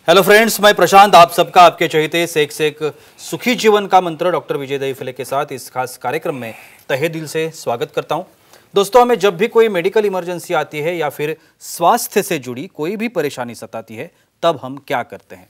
Hello friends, मैं प्रशांत आप सबका आपके चहेते सेक से एक सुखी जीवन का मंत्र डॉक्टर विजय दहीफले के साथ इस खास कार्यक्रम में तहे दिल से स्वागत करता हूं। दोस्तों, हमें जब भी कोई मेडिकल इमरजेंसी आती है या फिर स्वास्थ्य से जुड़ी कोई भी परेशानी सताती है, तब हम क्या करते हैं?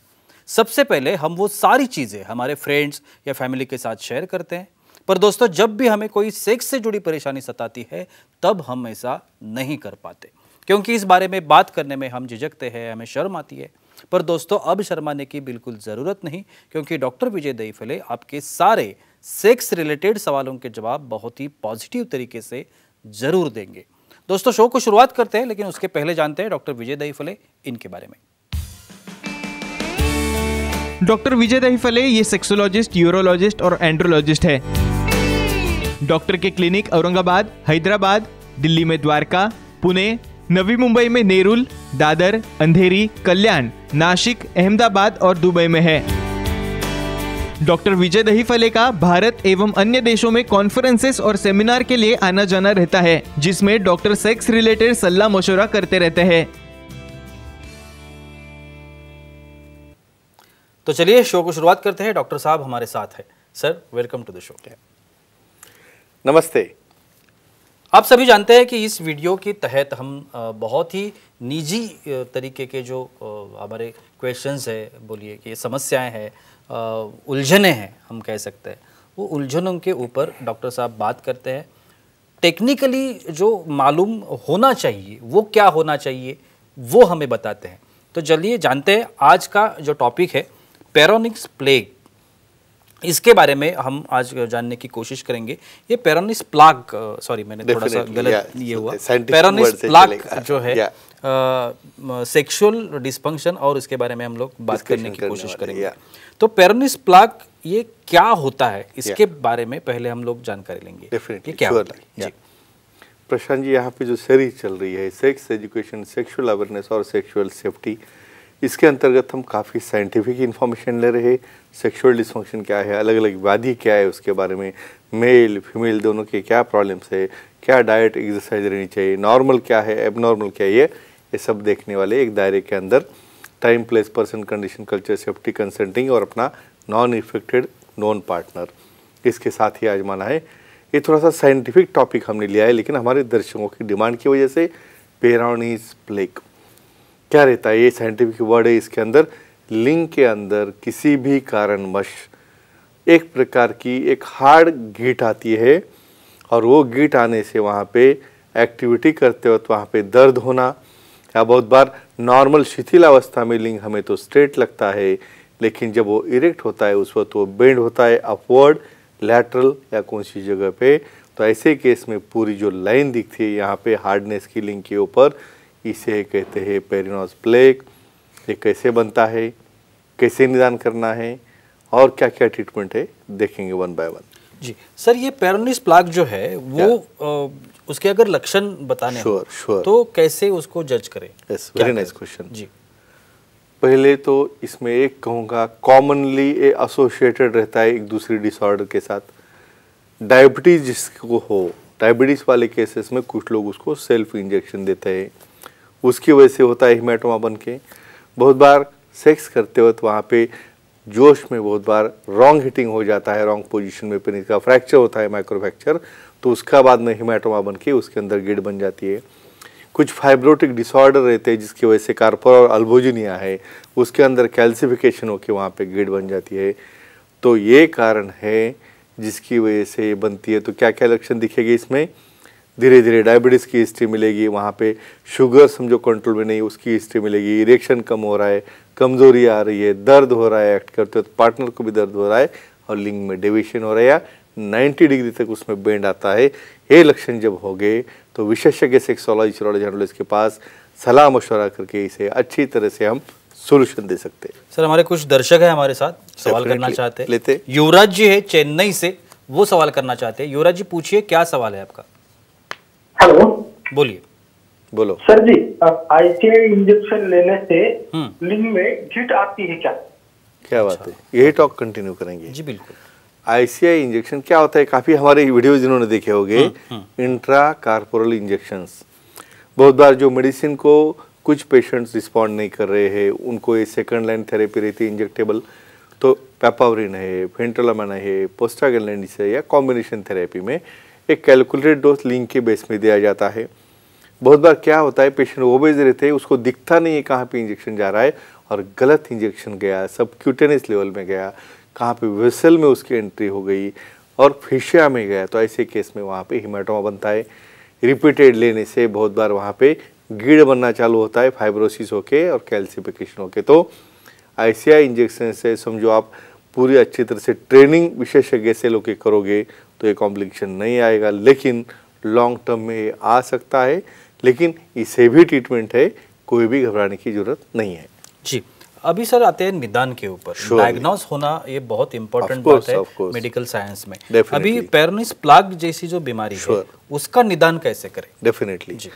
सबसे पहले हम वो सारी चीज़ें हमारे फ्रेंड्स या फैमिली के साथ शेयर करते हैं। पर दोस्तों, जब भी हमें कोई सेक्स से जुड़ी परेशानी सताती है, तब हम ऐसा नहीं कर पाते, क्योंकि इस बारे में बात करने में हम झिझकते हैं, हमें शर्म आती है। पर दोस्तों, अब शर्माने की बिल्कुल ज़रूरत नहीं, क्योंकि डॉक्टर विजय दहीफले आपके सारे सेक्स रिलेटेड सवालों के जवाब बहुत ही पॉजिटिव तरीके से ज़रूर देंगे। दोस्तों, शो को शुरुआत करते हैं, लेकिन उसके पहले जानते हैं डॉक्टर विजय दहीफले इनके बारे में। डॉक्टर विजय दहीफले ये सेक्सोलॉजिस्ट, यूरोलॉजिस्ट और एंड्रोलॉजिस्ट है। डॉक्टर के क्लिनिक औरंगाबाद, हैदराबाद, दिल्ली में द्वारका, पुणे, नवी मुंबई में नेरुल, दादर, अंधेरी, कल्याण, नासिक, अहमदाबाद और दुबई में है। डॉक्टर विजय दहीफले का भारत एवं अन्य देशों में कॉन्फ्रेंसेस और सेमिनार के लिए आना जाना रहता है, जिसमें डॉक्टर सेक्स रिलेटेड सलाह मशवरा करते रहते हैं। तो चलिए शो को शुरुआत करते हैं। डॉक्टर साहब हमारे साथ है। Sir, welcome to the show. नमस्ते। आप सभी जानते हैं कि इस वीडियो के तहत हम बहुत ही निजी तरीके के जो हमारे क्वेश्चंस है, बोलिए कि समस्याएं हैं, उलझने हैं, हम कह सकते हैं, वो उलझनों के ऊपर डॉक्टर साहब बात करते हैं। टेक्निकली जो मालूम होना चाहिए, वो क्या होना चाहिए, वो हमें बताते हैं। तो चलिए जानते हैं आज का जो टॉपिक है, पेरोनिक्स प्लेग। इसके बारे में हम आज जानने की कोशिश करेंगे। ये पेरोनिस प्लाग, सॉरी मैंने थोड़ा सा गलत ये हुआ, पेरोनिस प्लाग जो है सेक्सुअल डिस्फंक्शन, और इसके बारे में हम लोग बात करने की कोशिश करेंगे। तो पेरोनिस प्लाग ये क्या होता है, इसके बारे में पहले हम लोग जानकारी लेंगे। डेफिनेटली, क्या होता है जी प्रशांत जी। यहाँ पे जो सीरीज चल रही है सेक्स एजुकेशन, सेक्सुअल अवेयरनेस और सेक्सुअल सेफ्टी, इसके अंतर्गत हम काफ़ी साइंटिफिक इन्फॉर्मेशन ले रहे हैं। सेक्सुअल डिस्फंक्शन क्या है, अलग अलग व्याधि क्या है, उसके बारे में मेल फीमेल दोनों के क्या प्रॉब्लम्स है, क्या डाइट एक्सरसाइज रहनी चाहिए, नॉर्मल क्या है, एबनॉर्मल क्या है, ये सब देखने वाले एक दायरे के अंदर time, place, person, condition, culture, safety, consenting और अपना नॉन इफेक्टेड नॉन पार्टनर, इसके साथ ही आजमाना है। ये थोड़ा सा साइंटिफिक टॉपिक हमने लिया है, लेकिन हमारे दर्शकों की डिमांड की वजह से पेरोनिस प्लेग क्या रहता है, ये साइंटिफिक वर्ड है। इसके अंदर लिंग के अंदर किसी भी कारणवश एक प्रकार की एक हार्ड गीट आती है, और वो गीट आने से वहाँ पे एक्टिविटी करते वक्त वहाँ पे दर्द होना, या बहुत बार नॉर्मल शिथिल अवस्था में लिंग हमें तो स्ट्रेट लगता है, लेकिन जब वो इरेक्ट होता है उस वक्त वो बेंड होता है अपवर्ड, लैटरल या कौन सी जगह पे। तो ऐसे केस में पूरी जो लाइन दिखती है यहाँ पे हार्डनेस की लिंग के ऊपर, इसे कहते हैं पेरिनोस प्लेग। ये कैसे बनता है, कैसे निदान करना है और क्या क्या ट्रीटमेंट है, देखेंगे वन बाय वन। जी सर, ये पेरोनिस प्लाग जो है वो उसके अगर लक्षण बताने हो तो कैसे उसको जज करें? यस, वेरी नाइस क्वेश्चन जी। पहले तो इसमें एक कहूँगा, कॉमनली ये एसोसिएटेड रहता है एक दूसरी डिसऑर्डर के साथ। डायबिटीज जिसको हो, डायबिटीज़ वाले केसेस में कुछ लोग उसको सेल्फ इंजेक्शन देते हैं, उसकी वजह से होता है हिमेटोमा बन के। बहुत बार सेक्स करते वक्त वहाँ पे जोश में बहुत बार रॉन्ग हिटिंग हो जाता है, रॉन्ग पोजीशन में पेनिस का फ्रैक्चर होता है, माइक्रो फ्रैक्चर, तो उसका बाद में हिमेटोमा बन के उसके अंदर गिड बन जाती है। कुछ फाइब्रोटिक डिसऑर्डर रहते हैं जिसकी वजह से कार्पर और अल्बोजिनिया है, उसके अंदर कैल्सिफिकेशन होकर वहाँ पे गिड बन जाती है। तो ये कारण है जिसकी वजह से बनती है। तो क्या क्या लक्षण दिखेंगे इसमें? धीरे धीरे डायबिटीज़ की हिस्ट्री मिलेगी, वहाँ पे शुगर समझो कंट्रोल में नहीं, उसकी हिस्ट्री मिलेगी, इरेक्शन कम हो रहा है, कमजोरी आ रही है, दर्द हो रहा है, एक्ट करते हो तो पार्टनर को भी दर्द हो रहा है, और लिंग में डेविएशन हो रहा है या 90 डिग्री तक उसमें बेंड आता है। ये लक्षण जब हो गए तो विशेषज्ञ सेक्सोलॉजिस्ट के पास सलाह मशवरा करके इसे अच्छी तरह से हम सोल्यूशन दे सकते हैं। सर, हमारे कुछ दर्शक है हमारे साथ, सवाल करना चाहते हैं। लेते युवराज जी है चेन्नई से, वो सवाल करना चाहते हैं। युवराज जी, पूछिए, क्या सवाल है आपका? हेलो, बोलिए। बोलो सर जी। आईसीआई इंजेक्शन लेने से लिंग में गिट आती है क्या? क्या बात है, यही टॉक कंटिन्यू करेंगे। जी बिल्कुल। आईसीआई इंजेक्शन क्या होता है, काफी हमारे वीडियो जिन्होंने देखे होंगे, इंट्रा कार्पोरल इंजेक्शंस। बहुत बार जो मेडिसिन को कुछ पेशेंट्स रिस्पॉन्ड नहीं कर रहे हैं, उनको ये सेकंड लाइन थेरेपी रहती है इंजेक्टेबल, तो पेपावरिन है, फेंटोलामैन है, प्रोस्टाग्लैंडिन है, या कॉम्बिनेशन थेरेपी में एक कैलकुलेटेड डोज लिंक के बेस में दिया जाता है। बहुत बार क्या होता है, पेशेंट ओबेज रहते हैं, उसको दिखता नहीं है कहाँ पे इंजेक्शन जा रहा है और गलत इंजेक्शन गया, सबक्यूटेनियस लेवल में गया, कहाँ पे वेसल में उसकी एंट्री हो गई और फेशिया में गया, तो ऐसे केस में वहाँ पे हिमेटोमा बनता है। रिपीटेड लेने से बहुत बार वहाँ पे गिड़ बनना चालू होता है, फाइब्रोसिस होके और कैल्सिफिकेशन होके। तो ICI इंजेक्शन से समझो आप पूरी अच्छी तरह से ट्रेनिंग विशेषज्ञ से लोग करोगे तो ये कॉम्प्लिकेशन नहीं आएगा, लेकिन लॉन्ग टर्म में ये आ सकता है, लेकिन इसे भी ट्रीटमेंट है, कोई भी घबराने की जरूरत नहीं है। जी, अभी सर आते हैं निदान के ऊपर। डायग्नोस होना ये बहुत इंपॉर्टेंट बात है मेडिकल साइंस में। अभी पेरोनिस प्लाग जैसी जो बीमारी है उसका निदान कैसे करें? डेफिनेटली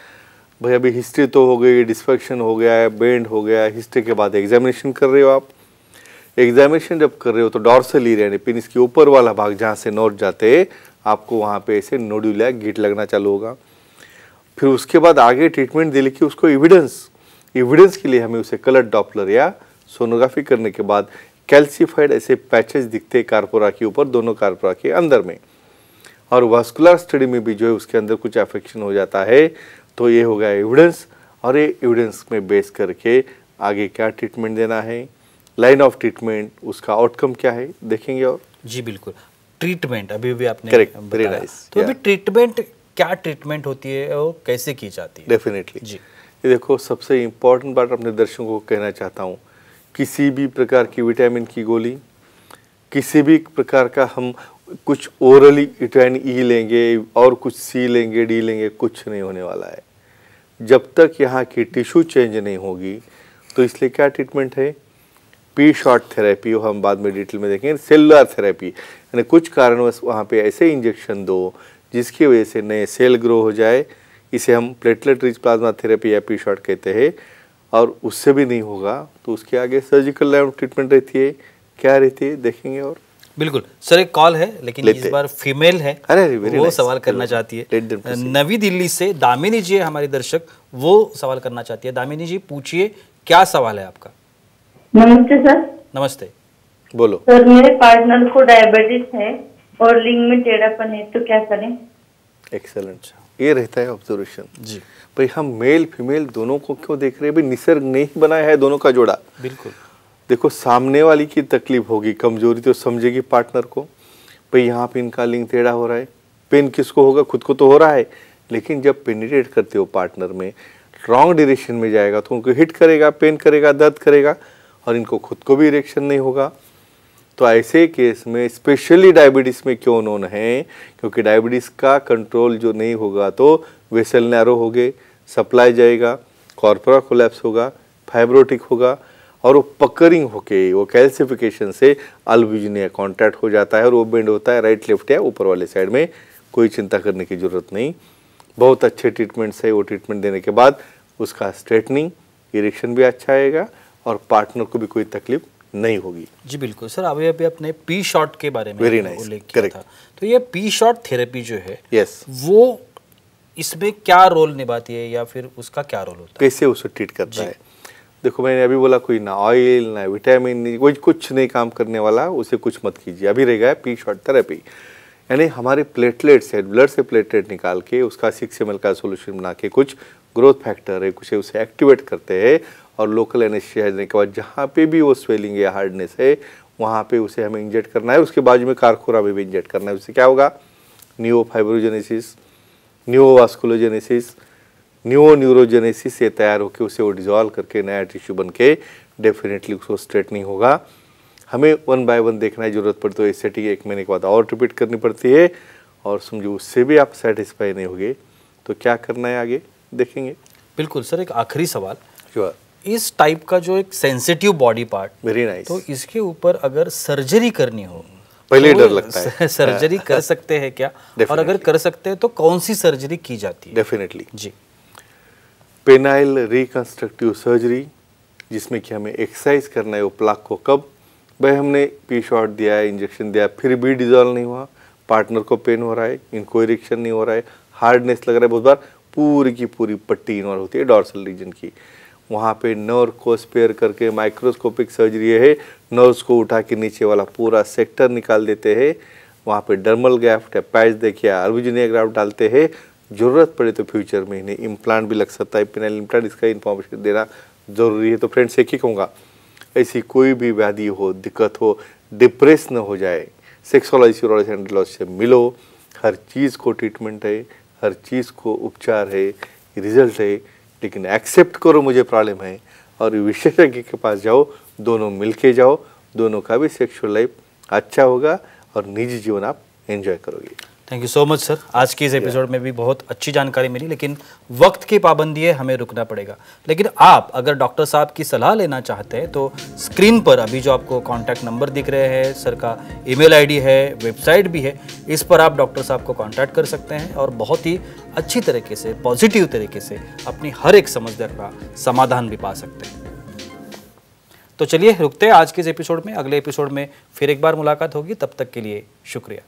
भाई, अभी हिस्ट्री तो हो गई, डिस्फेक्शन हो गया है, बेंड हो गया है, हिस्ट्री के बाद एग्जामिनेशन कर रहे हो आप। एग्जामिनेशन जब कर रहे हो तो डॉर्सल एरिया यानी पेनिस के ऊपर वाला भाग जहाँ से नोट जाते हैं, आपको वहाँ पे ऐसे नोड्यूल या गिट लगना चालू होगा। फिर उसके बाद आगे ट्रीटमेंट दे के उसको एविडेंस के लिए हमें उसे कलर डॉपलर या सोनोग्राफी करने के बाद कैल्सिफाइड ऐसे पैचेस दिखते कार्पोरा के ऊपर, दोनों कार्पोरा के अंदर में, और वास्कुलर स्टडी में भी जो है उसके अंदर कुछ अफेक्शन हो जाता है, तो ये हो गया एविडेंस। और ये एविडेंस में बेस करके आगे क्या ट्रीटमेंट देना है, लाइन ऑफ ट्रीटमेंट, उसका आउटकम क्या है देखेंगे। और जी बिल्कुल, ट्रीटमेंट अभी भी आपने वेरी नाइस। तो अभी ट्रीटमेंट क्या ट्रीटमेंट होती है और कैसे की जाती है? डेफिनेटली जी, ये देखो सबसे इम्पोर्टेंट बात अपने दर्शकों को कहना चाहता हूँ, किसी भी प्रकार की विटामिन की गोली, किसी भी प्रकार का हम कुछ ओरली विटामिन ई लेंगे और कुछ सी लेंगे, डी लेंगे, कुछ नहीं होने वाला है जब तक यहाँ की टिश्यू चेंज नहीं होगी। तो इसलिए क्या ट्रीटमेंट है, पी शॉट थेरेपी, हम बाद में डिटेल में देखेंगे। सेलुलर थेरेपी यानी कुछ कारणवश वहाँ पे ऐसे इंजेक्शन दो जिसकी वजह से नए सेल ग्रो हो जाए, इसे हम प्लेटलेट रिच प्लाज्मा थेरेपी या पी शॉट कहते हैं। और उससे भी नहीं होगा तो उसके आगे सर्जिकल लाइन ऑफ ट्रीटमेंट रहती है, क्या रहती है देखेंगे। और बिल्कुल सर, एक कॉल है लेकिन इस बार फीमेल है, वो सवाल करना चाहती है। नवी दिल्ली से दामिनी जी है हमारी दर्शक, वो सवाल करना चाहती है। दामिनी जी पूछिए, क्या सवाल है आपका? नमस्ते सर। नमस्ते, बोलो। सर मेरे पार्टनर को डायबिटीज है और लिंग में टेढ़ापन है, तो क्या करें? एक्सेलेंट, ये रहता है ऑब्जर्वेशन जी। भाई हम मेल फीमेल दोनों को क्यों देख रहे हैं भाई, निसर्ग ने ही बनाया है दोनों का जोड़ा। बिल्कुल, देखो सामने वाली की तकलीफ होगी, कमजोरी तो समझेगी पार्टनर को, भाई यहाँ पे इनका लिंग टेढ़ा हो रहा है, पेन किसको होगा, खुद को तो हो रहा है, लेकिन जब पेनिट्रेट करते हो पार्टनर में, रॉन्ग डायरेक्शन में जाएगा तो उनको हिट करेगा, पेन करेगा, दर्द करेगा, और इनको खुद को भी इरेक्शन नहीं होगा। तो ऐसे केस में स्पेशली डायबिटीज़ में क्यों नोन है, क्योंकि डायबिटीज़ का कंट्रोल जो नहीं होगा तो वेसल नैरो हो गए, सप्लाई जाएगा, कॉर्पोरा कोलैप्स होगा, फाइब्रोटिक होगा, और वो पकरिंग होके वो कैल्सिफिकेशन से अल्ब्यूजिनिया कॉन्ट्रैक्ट हो जाता है और वो बेंड होता है राइट लेफ्ट या ऊपर वाले साइड में। कोई चिंता करने की ज़रूरत नहीं, बहुत अच्छे ट्रीटमेंट्स है। वो ट्रीटमेंट देने के बाद उसका स्ट्रेटनिंग, इरेक्शन भी अच्छा आएगा और पार्टनर को भी कोई तकलीफ नहीं होगी। जी बिल्कुल सर, अभी अपने पी शॉट के बारे में उल्लेख किया था, तो ये पी शॉट थेरेपी जो है यस, वो इसमें क्या रोल निभाती है या फिर उसका क्या रोल होता है, कैसे उसे ट्रीट करता है? देखो मैंने अभी बोला, कोई ना ऑयल ना विटामिन नहीं, कोई कुछ नहीं काम करने वाला, उसे कुछ मत कीजिए। अभी रह गया पी शॉट थेरेपी, यानी हमारे प्लेटलेट्स है, ब्लड से प्लेटलेट निकाल के उसका 6 ml का सोल्यूशन बना के कुछ ग्रोथ फैक्टर है, कुछ उसे एक्टिवेट करते हैं और लोकल एनेस्थीसिया देने के बाद जहाँ पे भी वो स्वेलिंग या हार्डनेस है वहाँ पे उसे हमें इंजेक्ट करना है। उसके बाजू में कारकोरा में भी इंजेक्ट करना है। उससे क्या होगा, न्यूओ फाइब्रोजेनेसिस, न्यूओ वास्कुलोजेनेसिस, न्यूओ न्यूरोजेनेसिस ये तैयार होकर उसे वो डिजॉल्व करके नया टिश्यू बन के डेफिनेटली उसको स्ट्रेटनिंग होगा। हमें 1 by 1 देखना है, जरूरत पड़े तो ये सेटिंग 1 महीने के बाद और रिपीट करनी पड़ती है। और समझो उससे भी आप सेटिस्फाई नहीं होगे तो क्या करना है आगे देखेंगे। बिल्कुल सर, एक आखिरी सवाल, श्योर, इस टाइप का जो एक sensitive body part, very nice, तो इसके ऊपर अगर सर्जरी करनी हो पहले तो डर लगता है, सर्जरी कर सकते हैं क्या, और अगर कर सकते हैं तो कौन सी सर्जरी की जाती है? डेफिनेटली जी, पेनाइल रिकंस्ट्रक्टिव सर्जरी, जिसमें कि हमें एक्सरसाइज करना है वो प्लाक को। कब भाई हमने पी शॉट दिया है, इंजेक्शन दिया, फिर भी डिजॉल्व नहीं हुआ, पार्टनर को पेन हो रहा है, इनको इरेक्शन नहीं हो रहा है, हार्डनेस लग रहा है, बहुत बार पूरी की पूरी पट्टी इन्वॉल्व होती है डॉर्सल रीजन की, वहाँ पे नर्व को स्पेयर करके माइक्रोस्कोपिक सर्जरी है, नर्व्स को उठा के नीचे वाला पूरा सेक्टर निकाल देते हैं। वहाँ पे डर्मल ग्राफ्ट या पैच देखिए अल्बुजिनिया ग्राफ्ट डालते हैं। ज़रूरत पड़े तो फ्यूचर में इन्हें इम्प्लांट भी लग सकता है, पेनाइल इम्प्लांट, इसका इन्फॉर्मेशन देना ज़रूरी है। तो फ्रेंड्स एक ही कहूँगा, ऐसी कोई भी व्याधि हो, दिक्कत हो, डिप्रेस न हो जाए, सेक्सोलॉजी यूरोलॉजी एंड्रोलॉजी से मिलो। हर चीज़ को ट्रीटमेंट है, हर चीज़ को उपचार है, रिजल्ट है, लेकिन एक्सेप्ट करो मुझे प्रॉब्लम है और विशेषज्ञ के पास जाओ, दोनों मिलके जाओ, दोनों का भी सेक्सुअल लाइफ अच्छा होगा और निजी जीवन आप एंजॉय करोगे। Thank you so much sir. आज की इस एपिसोड में भी बहुत अच्छी जानकारी मिली, लेकिन वक्त की पाबंदी है, हमें रुकना पड़ेगा। लेकिन आप अगर डॉक्टर साहब की सलाह लेना चाहते हैं तो स्क्रीन पर अभी जो आपको कॉन्टैक्ट नंबर दिख रहे हैं, सर का ईमेल आईडी है, वेबसाइट भी है, इस पर आप डॉक्टर साहब को कॉन्टैक्ट कर सकते हैं और बहुत ही अच्छी तरीके से, पॉजिटिव तरीके से अपनी हर एक समस्या का समाधान भी पा सकते हैं। तो चलिए रुकते हैं आज के इस एपिसोड में। अगले एपिसोड में फिर एक बार मुलाकात होगी, तब तक के लिए शुक्रिया।